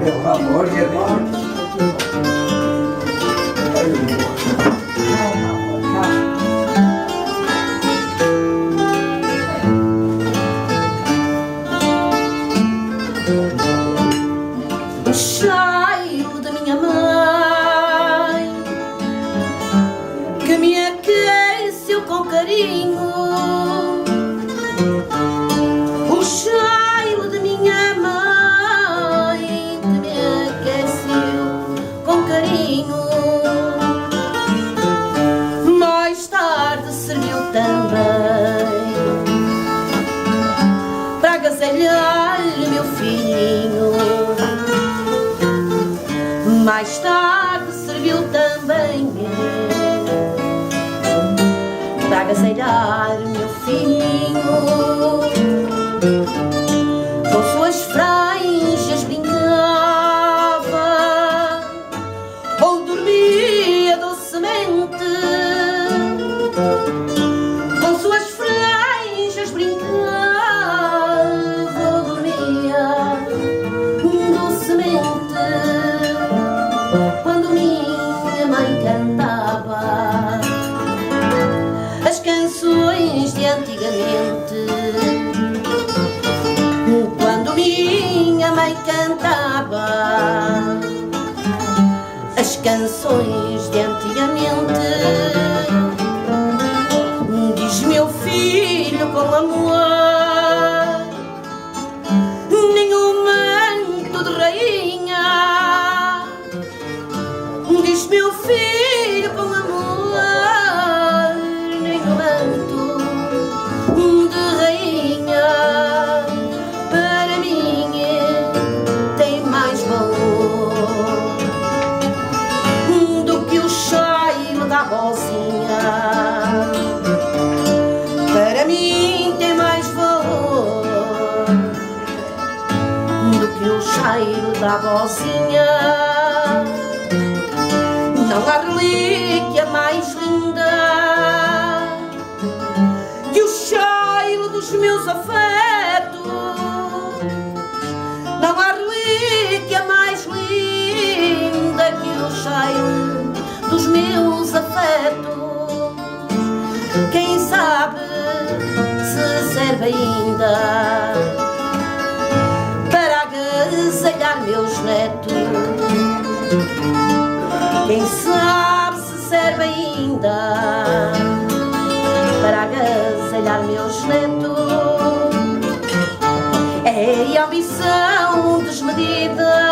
O cheiro da minha mãe que me aqueceu com carinho. O cheiro da minha mãe que me aqueceu com carinho. Mais tarde serviu também para agasalhar-lhe meu filhinho. Mais tarde serviu também para agasalhar meu filhinho. Com suas franjas brincava ou dormia docemente. Com suas franjas brincava ou dormia docemente. Quando minha mãe cantava as canções de antigamente. Quando minha mãe cantava as canções de antigamente. Diz meu filho com amor, nenhum manto de rainha. Diz meu filho com amor, nenhum manto de rainha. Para mim tem mais valor do que o cheiro da rosinha. Para mim tem mais valor do que o cheiro da rosinha. Não há relíquia mais linda que o cheiro dos meus afetos. Não há relíquia mais linda que o cheiro dos meus afetos. Quem sabe se serve ainda para agasalhar meus netos. Quem sabe se serve ainda para agasalhar meus netos. É a ambição desmedida